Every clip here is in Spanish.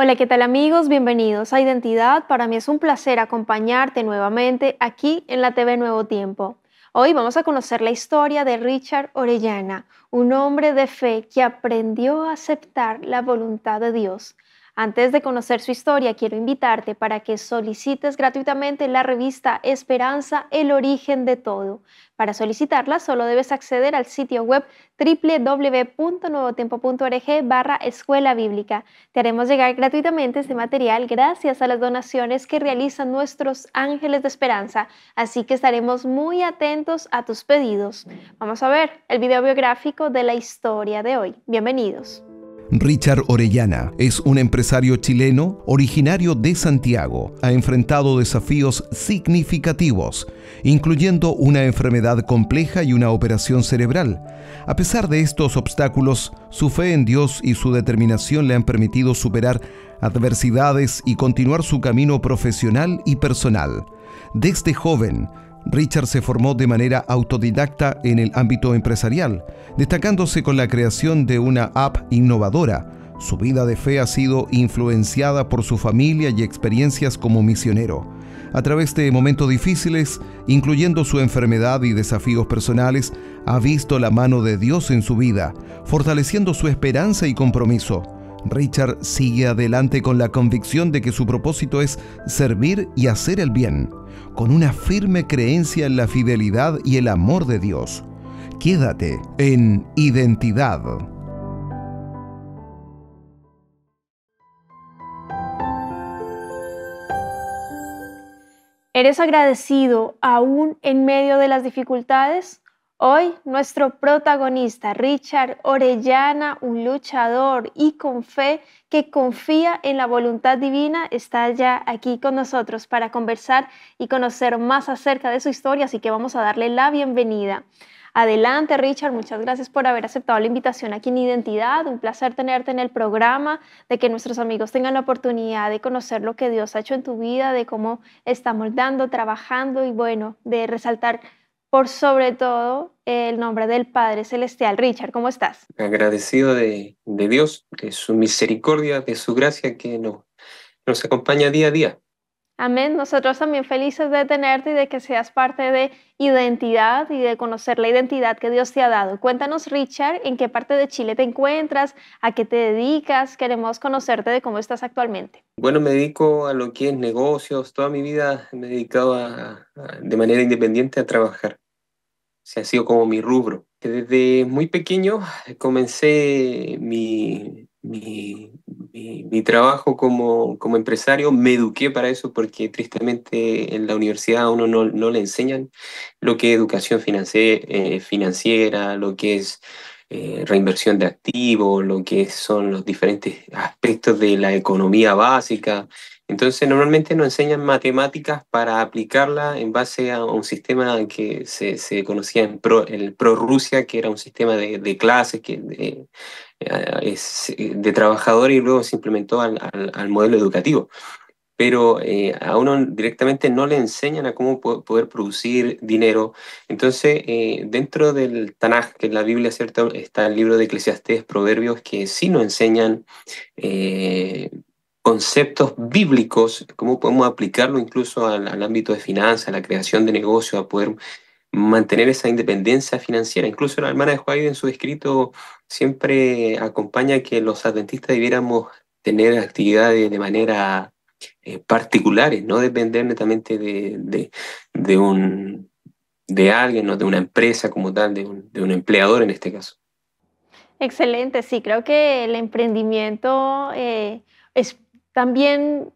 Hola, ¿qué tal amigos? Bienvenidos a Identidad. Para mí es un placer acompañarte nuevamente aquí en la TV Nuevo Tiempo. Hoy vamos a conocer la historia de Richard Orellana, un hombre de fe que aprendió a aceptar la voluntad de Dios. Antes de conocer su historia, quiero invitarte para que solicites gratuitamente la revista Esperanza, el origen de todo. Para solicitarla, solo debes acceder al sitio web www.nuevotiempo.org/escuela bíblica. Te haremos llegar gratuitamente este material gracias a las donaciones que realizan nuestros ángeles de esperanza, así que estaremos muy atentos a tus pedidos. Vamos a ver el video biográfico de la historia de hoy. Bienvenidos. Richard Orellana es un empresario chileno originario de Santiago. Ha enfrentado desafíos significativos, incluyendo una enfermedad compleja y una operación cerebral. A pesar de estos obstáculos, su fe en Dios y su determinación le han permitido superar adversidades y continuar su camino profesional y personal. Desde joven, Richard se formó de manera autodidacta en el ámbito empresarial, destacándose con la creación de una app innovadora. Su vida de fe ha sido influenciada por su familia y experiencias como misionero. A través de momentos difíciles, incluyendo su enfermedad y desafíos personales, ha visto la mano de Dios en su vida, fortaleciendo su esperanza y compromiso. Richard sigue adelante con la convicción de que su propósito es servir y hacer el bien, con una firme creencia en la fidelidad y el amor de Dios. Quédate en Identidad. ¿Eres agradecido aún en medio de las dificultades? Hoy, nuestro protagonista, Richard Orellana, un luchador y con fe que confía en la voluntad divina, está ya aquí con nosotros para conversar y conocer más acerca de su historia, así que vamos a darle la bienvenida. Adelante, Richard, muchas gracias por haber aceptado la invitación aquí en Identidad. Un placer tenerte en el programa, de que nuestros amigos tengan la oportunidad de conocer lo que Dios ha hecho en tu vida, de cómo está moldando, trabajando y bueno, de resaltar por sobre todo el nombre del Padre Celestial. Richard, ¿cómo estás? Agradecido de Dios, de su misericordia, de su gracia que nos acompaña día a día. Amén. Nosotros también felices de tenerte y de que seas parte de Identidad y de conocer la identidad que Dios te ha dado. Cuéntanos, Richard, en qué parte de Chile te encuentras, a qué te dedicas. Queremos conocerte de cómo estás actualmente. Bueno, me dedico a lo que es negocios, toda mi vida me he dedicado de manera independiente a trabajar. Se ha sido como mi rubro. Que desde muy pequeño comencé mi trabajo como empresario. Me eduqué para eso porque tristemente en la universidad a uno no le enseñan lo que es educación financiera, lo que es reinversión de activos, lo que son los diferentes aspectos de la economía básica. Entonces, normalmente nos enseñan matemáticas para aplicarla en base a un sistema que se conocía el Pro-Rusia, que era un sistema de clases de trabajadores y luego se implementó al modelo educativo. Pero a uno directamente no le enseñan a cómo poder producir dinero. Entonces, dentro del Tanaj, que es la Biblia, ¿cierto? Está el libro de Eclesiastés, Proverbios, que sí nos enseñan conceptos bíblicos, cómo podemos aplicarlo incluso al ámbito de finanzas, a la creación de negocios, a poder mantener esa independencia financiera. Incluso la hermana de White en su escrito siempre acompaña que los adventistas debiéramos tener actividades de manera particulares, no depender netamente de alguien, ¿no? De una empresa como tal, de un empleador en este caso. Excelente, sí, creo que el emprendimiento es también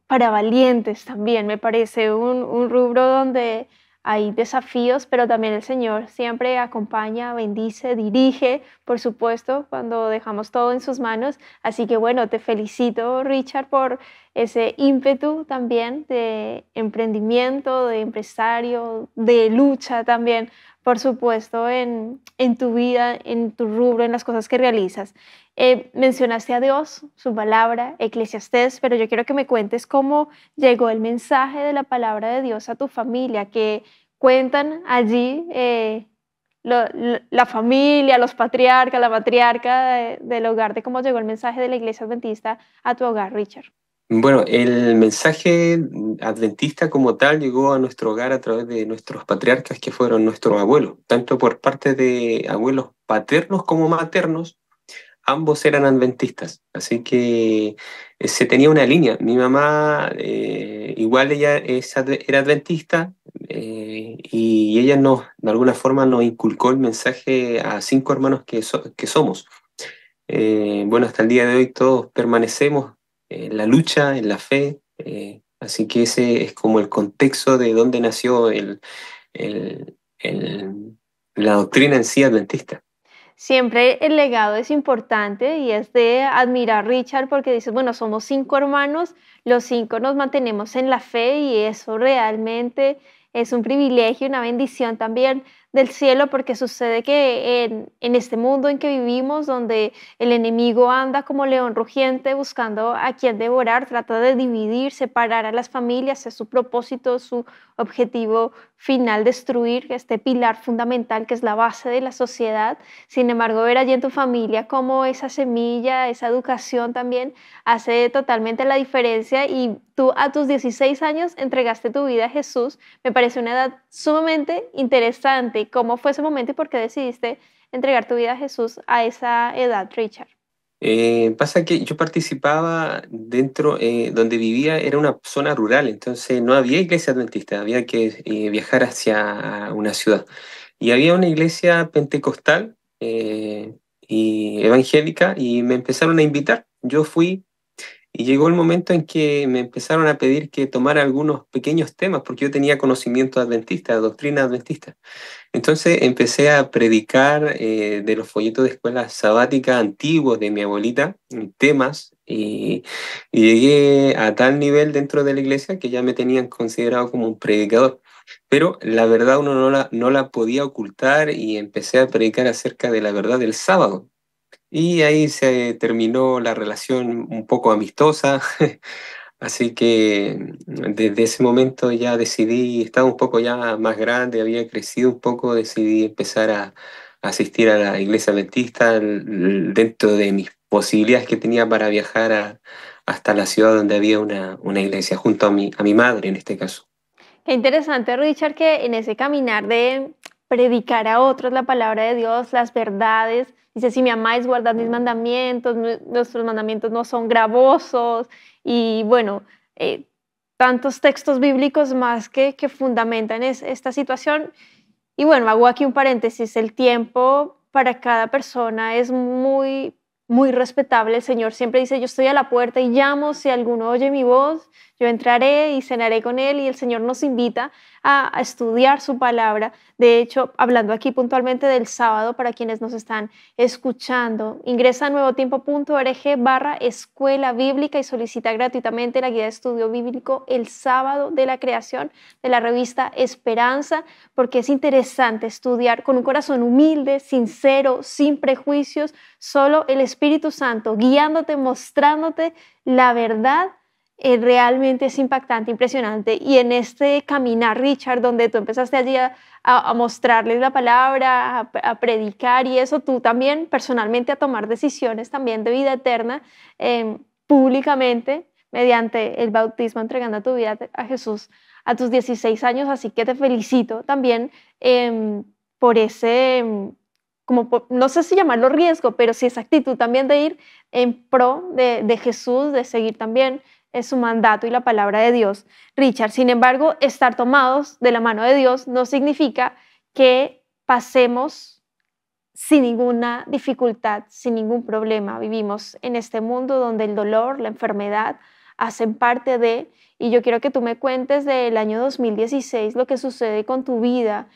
para valientes, también me parece un rubro donde hay desafíos, pero también el Señor siempre acompaña, bendice, dirige, por supuesto, cuando dejamos todo en sus manos. Así que bueno, te felicito, Richard, por ese ímpetu también de emprendimiento, de empresario, de lucha también, por supuesto, en tu vida, en tu rubro, en las cosas que realizas. Mencionaste a Dios, su palabra, Eclesiastés, pero yo quiero que me cuentes cómo llegó el mensaje de la palabra de Dios a tu familia, que cuentan allí la familia, los patriarcas, la matriarca del hogar, de cómo llegó el mensaje de la Iglesia Adventista a tu hogar, Richard. Bueno, el mensaje adventista como tal llegó a nuestro hogar a través de nuestros patriarcas que fueron nuestros abuelos, tanto por parte de abuelos paternos como maternos, ambos eran adventistas, así que se tenía una línea. Mi mamá, igual ella era adventista, y ella nos, de alguna forma nos inculcó el mensaje a 5 hermanos que somos. Bueno, hasta el día de hoy todos permanecemos en la lucha, en la fe, así que ese es como el contexto de dónde nació la doctrina en sí adventista. Siempre el legado es importante y es de admirar, Richard, porque dices, bueno, somos 5 hermanos, los 5 nos mantenemos en la fe y eso realmente es un privilegio, una bendición también del cielo, porque sucede que en este mundo en que vivimos, donde el enemigo anda como león rugiente buscando a quien devorar, trata de dividir, separar a las familias, es su propósito, su objetivo final, destruir este pilar fundamental que es la base de la sociedad. Sin embargo, ver allí en tu familia cómo esa semilla, esa educación también hace totalmente la diferencia y tú a tus 16 años entregaste tu vida a Jesús. Me parece una edad sumamente interesante. ¿Cómo fue ese momento y por qué decidiste entregar tu vida a Jesús a esa edad, Richard? Pasa que yo participaba dentro, donde vivía era una zona rural, entonces no había iglesia adventista, había que viajar hacia una ciudad. Y había una iglesia pentecostal y evangélica y me empezaron a invitar. Yo fui y llegó el momento en que me empezaron a pedir que tomara algunos pequeños temas porque yo tenía conocimiento adventista, doctrina adventista. Entonces empecé a predicar de los folletos de escuela sabática antiguos de mi abuelita, temas, y llegué a tal nivel dentro de la iglesia que ya me tenían considerado como un predicador. Pero la verdad uno no la podía ocultar y empecé a predicar acerca de la verdad del sábado. Y ahí se terminó la relación un poco amistosa. Así que desde ese momento ya decidí, estaba un poco ya más grande, había crecido un poco, decidí empezar a asistir a la iglesia adventista dentro de mis posibilidades que tenía para viajar hasta la ciudad donde había una iglesia, junto a mi madre en este caso. Qué interesante, Richard, que en ese caminar de predicar a otros la palabra de Dios, las verdades, dice, si me amáis, guardad mis mandamientos, nuestros mandamientos no son gravosos, y bueno, eh, tantos textos bíblicos más que fundamentan esta situación. Y bueno, hago aquí un paréntesis, el tiempo para cada persona es muy, muy respetable. El Señor siempre dice, yo estoy a la puerta y llamo, si alguno oye mi voz, yo entraré y cenaré con él, y el Señor nos invita a estudiar su palabra. De hecho, hablando aquí puntualmente del sábado, para quienes nos están escuchando, ingresa a nuevotiempo.org/escuela bíblica y solicita gratuitamente la guía de estudio bíblico El sábado de la creación de la revista Esperanza, porque es interesante estudiar con un corazón humilde, sincero, sin prejuicios, solo el Espíritu Santo guiándote, mostrándote la verdad. Realmente es impactante, impresionante. Y en este caminar, Richard, donde tú empezaste allí a mostrarles la palabra, a predicar y eso, tú también personalmente a tomar decisiones también de vida eterna públicamente mediante el bautismo, entregando tu vida a Jesús a tus 16 años. Así que te felicito también por ese, no sé si llamarlo riesgo, pero sí esa actitud también de ir en pro de Jesús, de seguir también es su mandato y la palabra de Dios. Richard, sin embargo, estar tomados de la mano de Dios no significa que pasemos sin ninguna dificultad, sin ningún problema. Vivimos en este mundo donde el dolor, la enfermedad hacen parte de, y yo quiero que tú me cuentes del año 2016 lo que sucede con tu vida,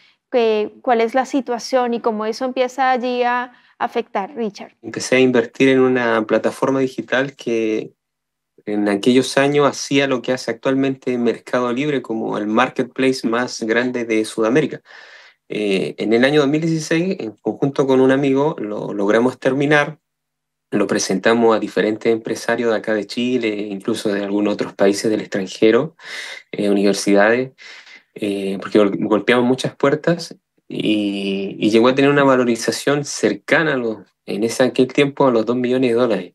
cuál es la situación y cómo eso empieza allí a afectar, Richard. Empecé a invertir en una plataforma digital que en aquellos años hacía lo que hace actualmente Mercado Libre como el marketplace más grande de Sudamérica. En el año 2016, en conjunto con un amigo, lo logramos terminar, lo presentamos a diferentes empresarios de acá de Chile, incluso de algunos otros países del extranjero, universidades, porque golpeamos muchas puertas y llegó a tener una valorización cercana en aquel tiempo a los $2 millones.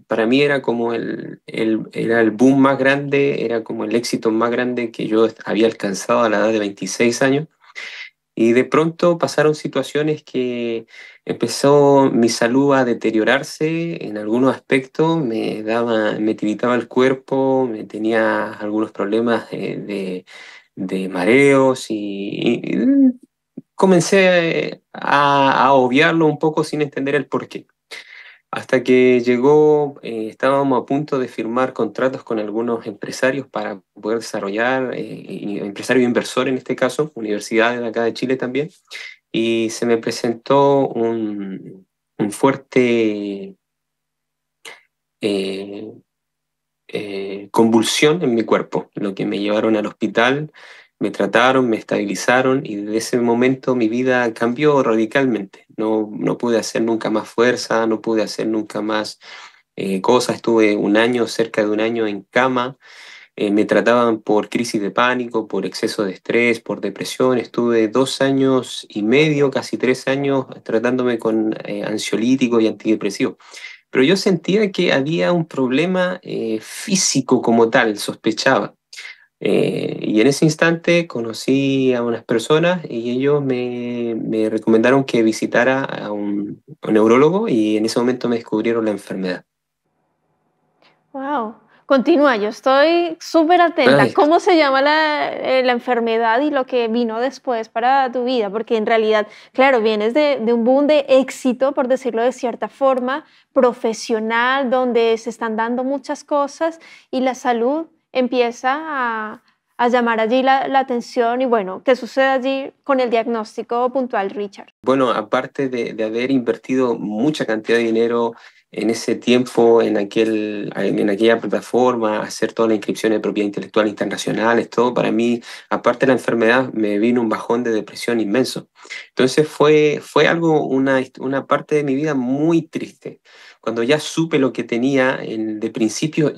Para mí era como era el boom más grande, era como el éxito más grande que yo había alcanzado a la edad de 26 años. Y de pronto pasaron situaciones que empezó mi salud a deteriorarse en algunos aspectos, me tiritaba el cuerpo, me tenía algunos problemas de mareos y comencé a obviarlo un poco sin entender el porqué. Hasta que llegó, estábamos a punto de firmar contratos con algunos empresarios para poder desarrollar, empresarios e inversores en este caso, universidades de acá de Chile también, y se me presentó un fuerte eh, convulsión en mi cuerpo, lo que me llevaron al hospital, me trataron, me estabilizaron y desde ese momento mi vida cambió radicalmente. No pude hacer nunca más fuerza, no pude hacer nunca más cosas. Estuve un año, cerca de un año en cama. Me trataban por crisis de pánico, por exceso de estrés, por depresión. Estuve 2 años y medio, casi 3 años, tratándome con ansiolíticos y antidepresivos. Pero yo sentía que había un problema físico como tal, sospechaba. Y en ese instante conocí a unas personas y ellos me recomendaron que visitara a un neurólogo y en ese momento me descubrieron la enfermedad. Wow. Continúa, yo estoy súper atenta. Ay, ¿Cómo se llama la enfermedad y lo que vino después para tu vida? Porque en realidad, claro, vienes de un boom de éxito, por decirlo de cierta forma, profesional, donde se están dando muchas cosas y la salud empieza a llamar allí la atención. Y bueno, ¿qué sucede allí con el diagnóstico puntual, Richard? bueno, aparte de haber invertido mucha cantidad de dinero en ese tiempo, en aquella plataforma, hacer toda la inscripción de propiedad intelectual internacionales, todo para mí, aparte de la enfermedad, me vino un bajón de depresión inmenso. Entonces fue algo, una parte de mi vida muy triste. Cuando ya supe lo que tenía de principio,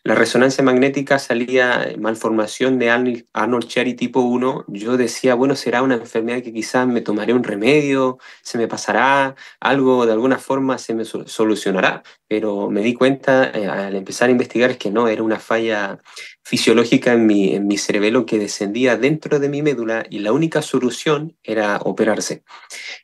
la resonancia magnética salía malformación de Arnold Chiari tipo 1. Yo decía, bueno, será una enfermedad que quizás me tomaré un remedio, se me pasará, algo de alguna forma se me solucionará. Pero me di cuenta al empezar a investigar es que no, era una falla fisiológica en mi cerebelo que descendía dentro de mi médula y la única solución era operarse.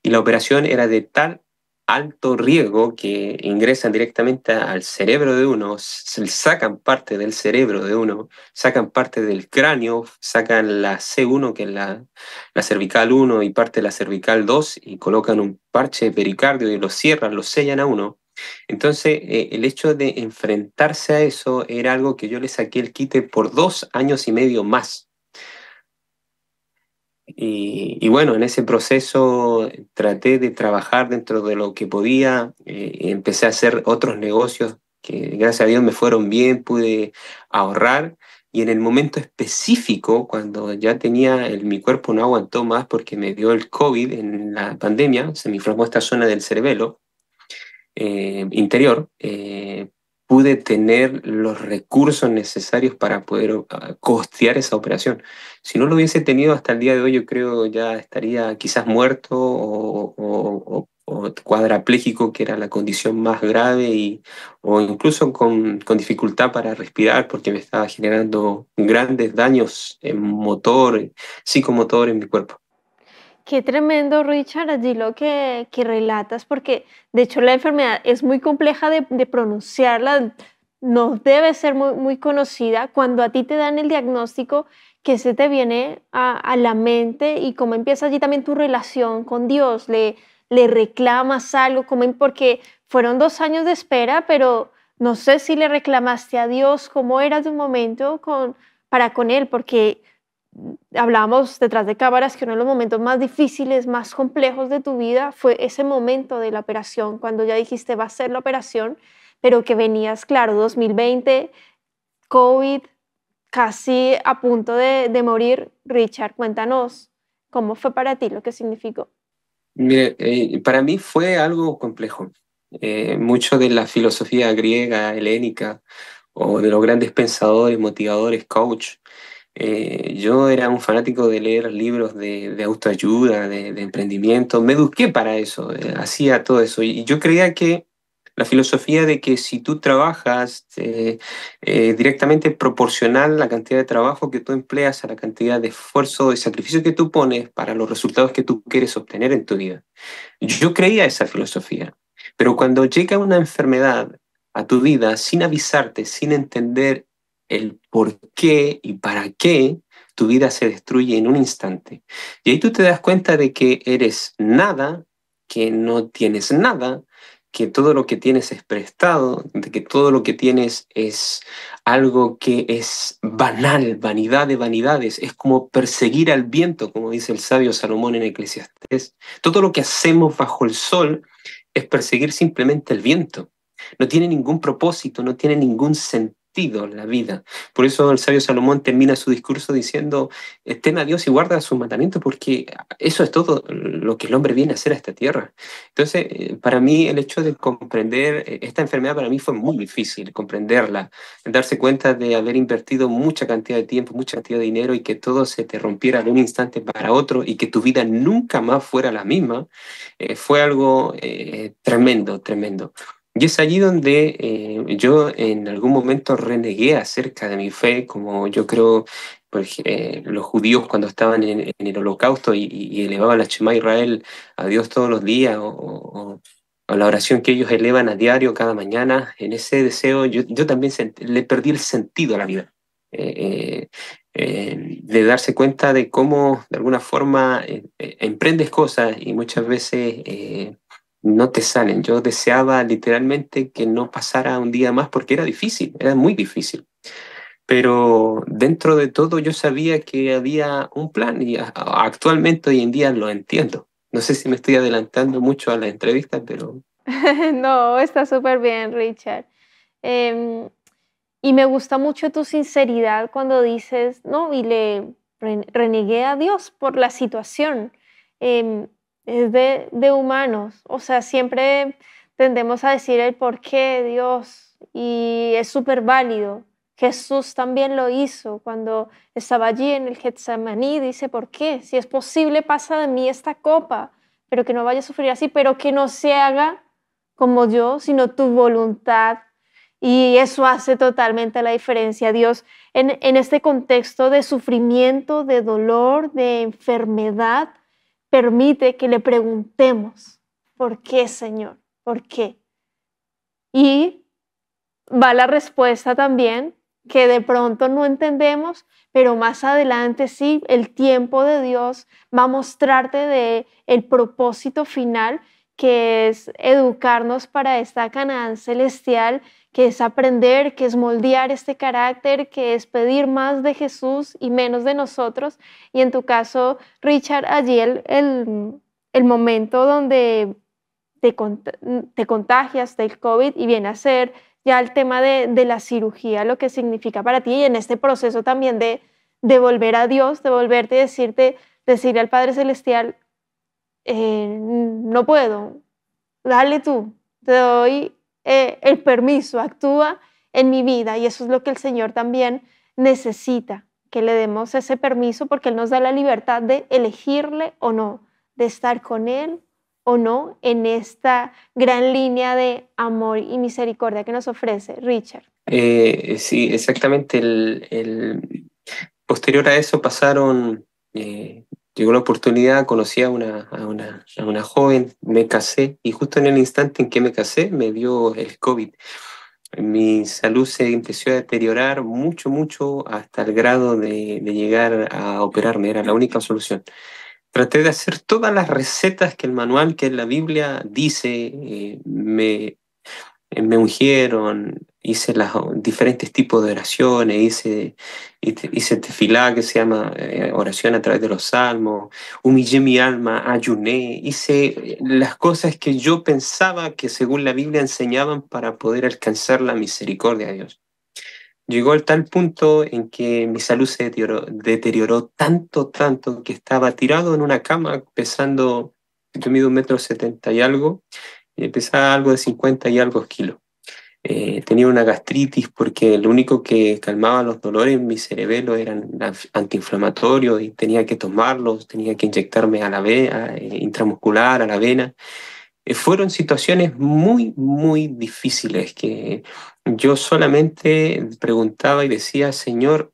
Y la operación era de tal alto riesgo que ingresan directamente al cerebro de uno, se sacan parte del cerebro de uno, sacan parte del cráneo, sacan la C1, que es la cervical 1 y parte de la cervical 2 y colocan un parche de pericardio y lo cierran, lo sellan a uno. Entonces, el hecho de enfrentarse a eso era algo que yo le saqué el quite por 2 años y medio más. Y bueno, en ese proceso traté de trabajar dentro de lo que podía, empecé a hacer otros negocios que gracias a Dios me fueron bien, pude ahorrar y en el momento específico, cuando ya tenía, mi cuerpo no aguantó más porque me dio el COVID en la pandemia, se me inflamó esta zona del cerebelo interior, pude tener los recursos necesarios para poder costear esa operación. Si no lo hubiese tenido hasta el día de hoy, yo creo ya estaría quizás muerto o cuadrapléjico, que era la condición más grave, o incluso con dificultad para respirar porque me estaba generando grandes daños en motor, psicomotor en mi cuerpo. Qué tremendo, Richard, allí lo que relatas, porque de hecho la enfermedad es muy compleja de pronunciarla, no debe ser muy conocida. Cuando a ti te dan el diagnóstico, ¿qué se te viene a la mente y cómo empieza allí también tu relación con Dios? ¿Le reclamas algo? Porque fueron 2 años de espera, pero no sé si le reclamaste a Dios cómo era tu momento para con Él, porque hablábamos detrás de cámaras que uno de los momentos más difíciles, más complejos de tu vida fue ese momento de la operación, cuando ya dijiste va a ser la operación, pero que venías, claro, 2020, COVID, casi a punto de morir. Richard, cuéntanos cómo fue para ti, lo que significó. Mire, para mí fue algo complejo. Mucho de la filosofía griega, helénica, o de los grandes pensadores, motivadores, coach, Yo era un fanático de leer libros de autoayuda, de emprendimiento. Me eduqué para eso, hacía todo eso. Y yo creía que la filosofía de que si tú trabajas directamente proporcional la cantidad de trabajo que tú empleas a la cantidad de esfuerzo y sacrificio que tú pones para los resultados que tú quieres obtener en tu vida. Yo creía esa filosofía, pero cuando llega una enfermedad a tu vida sin avisarte, sin entender el por qué y para qué, tu vida se destruye en un instante. Y ahí tú te das cuenta de que eres nada, que no tienes nada, que todo lo que tienes es prestado, de que todo lo que tienes es algo que es banal, vanidad de vanidades, es como perseguir al viento, como dice el sabio Salomón en Eclesiastés. Todo lo que hacemos bajo el sol es perseguir simplemente el viento. No tiene ningún propósito, no tiene ningún sentido la vida. Por eso el sabio Salomón termina su discurso diciendo, teme a Dios y guarda sus mandamientos, porque eso es todo lo que el hombre viene a hacer a esta tierra. Entonces, para mí el hecho de comprender esta enfermedad para mí fue muy difícil, comprenderla, darse cuenta de haber invertido mucha cantidad de tiempo, mucha cantidad de dinero y que todo se te rompiera de un instante para otro y que tu vida nunca más fuera la misma, fue algo tremendo, tremendo. Y es allí donde yo en algún momento renegué acerca de mi fe, como yo creo los judíos cuando estaban en el holocausto y elevaban la Shema Israel a Dios todos los días, o la oración que ellos elevan a diario cada mañana, en ese deseo yo también le perdí el sentido a la vida. De darse cuenta de cómo de alguna forma emprendes cosas y muchas veces no te salen. Yo deseaba literalmente que no pasara un día más porque era difícil, era muy difícil. Pero dentro de todo yo sabía que había un plan y actualmente hoy en día lo entiendo. No sé si me estoy adelantando mucho a la entrevista, pero No, está súper bien, Richard. Em, y me gusta mucho tu sinceridad cuando dices, no, y renegué a Dios por la situación. Em, es de humanos, o sea, siempre tendemos a decir el por qué Dios y es súper válido. Jesús también lo hizo cuando estaba allí en el Getsemaní, dice, ¿por qué? Si es posible, pasa de mí esta copa, pero que no vaya a sufrir así, pero que no se haga como yo, sino tu voluntad. Y eso hace totalmente la diferencia. Dios, en este contexto de sufrimiento, de dolor, de enfermedad, permite que le preguntemos, ¿por qué, Señor? ¿Por qué? Y va la respuesta también, que de pronto no entendemos, pero más adelante sí, el tiempo de Dios va a mostrarte el propósito final, que es educarnos para esta Canaán celestial, que es aprender, que es moldear este carácter, que es pedir más de Jesús y menos de nosotros. Y en tu caso, Richard, allí el momento donde te contagias del COVID y viene a ser ya el tema de la cirugía, lo que significa para ti, y en este proceso también de volver a Dios, de volverte a decirle al Padre Celestial, no puedo, dale tú, te doy el permiso, actúa en mi vida, y eso es lo que el Señor también necesita, que le demos ese permiso, porque Él nos da la libertad de elegirle o no, de estar con Él o no en esta gran línea de amor y misericordia que nos ofrece Richard. sí, exactamente. Posterior a eso pasaron, llegó la oportunidad, conocí a una joven, me casé y justo en el instante en que me casé me dio el COVID. Mi salud se empezó a deteriorar mucho, mucho hasta el grado de llegar a operarme, era la única solución. Traté de hacer todas las recetas que el manual, que la Biblia dice, me ungieron, hice los diferentes tipos de oraciones, hice tefilá, que se llama oración a través de los salmos, humillé mi alma, ayuné, hice las cosas que yo pensaba que según la Biblia enseñaban para poder alcanzar la misericordia de Dios. Llegó al tal punto en que mi salud se deterioró tanto, tanto, que estaba tirado en una cama pesando, yo mido 1,70 m y algo, y pesaba algo de 50 y algo kilos. Tenía una gastritis porque lo único que calmaba los dolores en mi cerebelo eran antiinflamatorios y tenía que tomarlos, tenía que inyectarme a la vena, intramuscular, a la vena. Fueron situaciones muy, muy difíciles que yo solamente preguntaba y decía, Señor,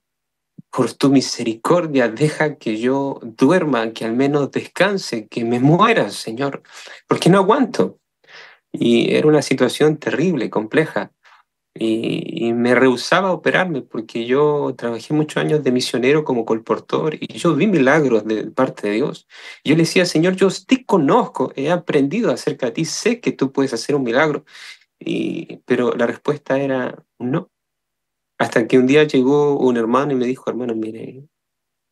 por tu misericordia, deja que yo duerma, que al menos descanse, que me muera, Señor, porque no aguanto. Y era una situación terrible, compleja. Y me rehusaba a operarme porque yo trabajé muchos años de misionero como colportor y yo vi milagros de parte de Dios. Yo le decía, Señor, yo te conozco, he aprendido acerca de ti, sé que tú puedes hacer un milagro. Pero la respuesta era no. Hasta que un día llegó un hermano y me dijo, hermano, mire,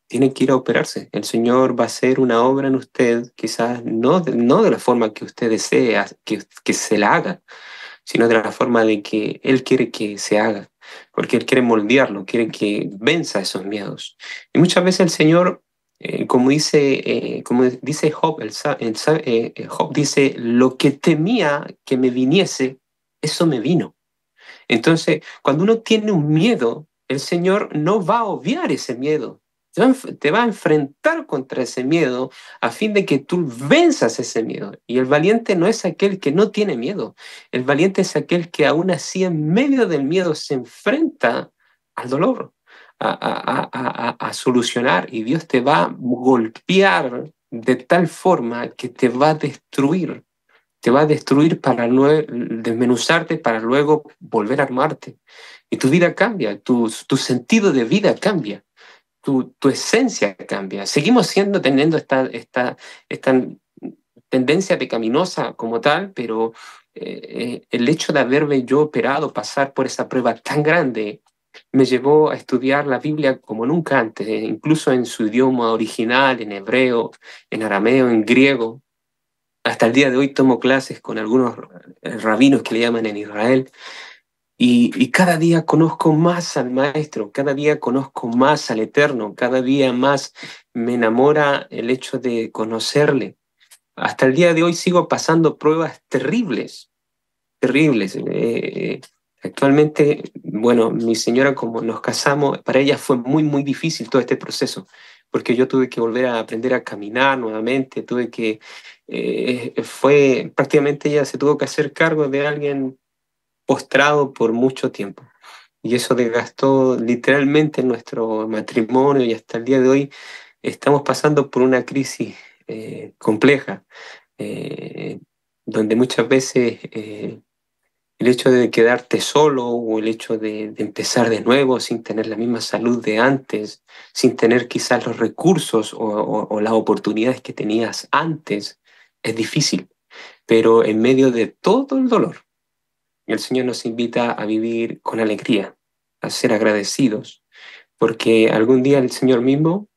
tiene que ir a operarse. El Señor va a hacer una obra en usted, quizás no de la forma que usted desea que se la haga, sino de la forma de que Él quiere que se haga, porque Él quiere moldearlo, quiere que venza esos miedos. Y muchas veces el Señor, como dice Job, Job dice, lo que temía que me viniese, eso me vino. Entonces, cuando uno tiene un miedo, el Señor no va a obviar ese miedo. Te va a enfrentar contra ese miedo a fin de que tú venzas ese miedo. Y el valiente no es aquel que no tiene miedo. El valiente es aquel que aún así en medio del miedo se enfrenta al dolor, a solucionar. Y Dios te va a golpear de tal forma que te va a destruir. Te va a destruir para luego desmenuzarte, para luego volver a armarte. Y tu vida cambia, tu sentido de vida cambia, tu esencia cambia. Seguimos teniendo esta tendencia pecaminosa como tal, pero el hecho de haberme yo operado, pasar por esa prueba tan grande, me llevó a estudiar la Biblia como nunca antes, incluso en su idioma original, en hebreo, en arameo, en griego. Hasta el día de hoy tomo clases con algunos rabinos que le llaman en Israel y cada día conozco más al Maestro, cada día conozco más al Eterno, cada día más me enamora el hecho de conocerle. Hasta el día de hoy sigo pasando pruebas terribles, terribles. Actualmente, bueno, mi señora, como nos casamos, para ella fue muy, muy difícil todo este proceso, porque yo tuve que volver a aprender a caminar nuevamente, fue prácticamente ella se tuvo que hacer cargo de alguien postrado por mucho tiempo. Y eso desgastó literalmente nuestro matrimonio y hasta el día de hoy estamos pasando por una crisis compleja, eh, donde muchas veces el hecho de quedarte solo o el hecho de empezar de nuevo sin tener la misma salud de antes, sin tener quizás los recursos o las oportunidades que tenías antes, es difícil. Pero en medio de todo el dolor, el Señor nos invita a vivir con alegría, a ser agradecidos, porque algún día el Señor mismo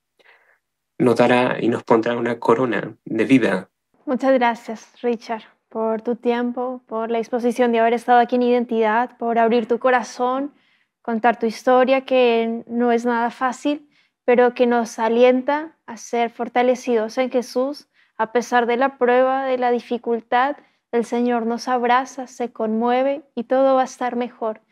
nos dará y nos pondrá una corona de vida. Muchas gracias, Richard, por tu tiempo, por la disposición de haber estado aquí en Identidad, por abrir tu corazón, contar tu historia, que no es nada fácil, pero que nos alienta a ser fortalecidos en Jesús. A pesar de la prueba, de la dificultad, el Señor nos abraza, se conmueve y todo va a estar mejor.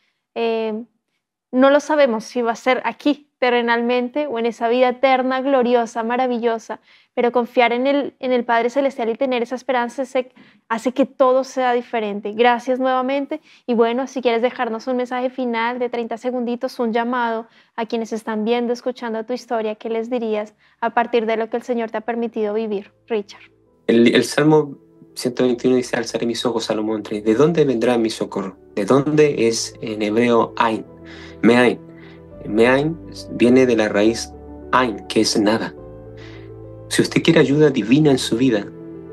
No lo sabemos si va a ser aquí terrenalmente o en esa vida eterna, gloriosa, maravillosa, pero confiar en el Padre Celestial y tener esa esperanza hace que todo sea diferente. Gracias nuevamente y bueno, si quieres dejarnos un mensaje final de 30 segunditos, un llamado a quienes están viendo, escuchando tu historia, ¿qué les dirías a partir de lo que el Señor te ha permitido vivir, Richard? El Salmo 121 dice, alzaré mis ojos a los montes. ¿De dónde vendrá mi socorro? ¿De dónde es en hebreo Ain? Meain. Meain viene de la raíz Ain, que es nada. Si usted quiere ayuda divina en su vida,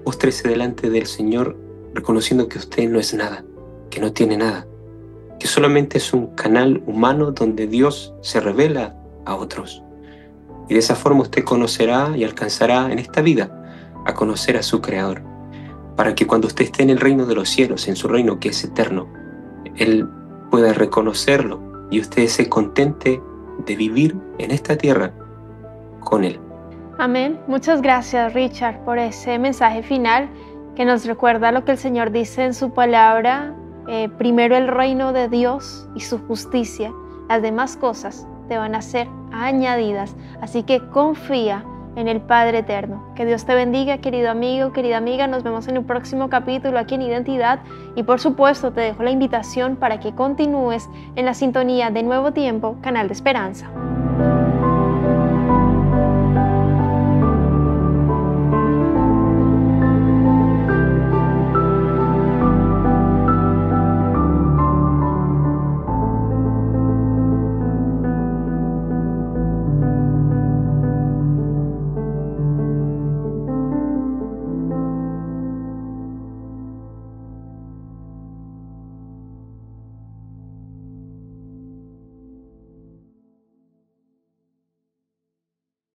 póstrese delante del Señor reconociendo que usted no es nada, que no tiene nada, que solamente es un canal humano donde Dios se revela a otros. Y de esa forma usted conocerá y alcanzará en esta vida a conocer a su Creador, para que cuando usted esté en el reino de los cielos, en su reino que es eterno, Él pueda reconocerlo y usted se contente de vivir en esta tierra con Él. Amén. Muchas gracias, Richard, por ese mensaje final que nos recuerda lo que el Señor dice en su palabra primero el reino de Dios y su justicia, las demás cosas te van a ser añadidas. Así que confía en el Padre Eterno. Que Dios te bendiga, querido amigo, querida amiga. Nos vemos en un próximo capítulo aquí en Identidad. Y por supuesto te dejo la invitación para que continúes en la sintonía de Nuevo Tiempo, Canal de Esperanza.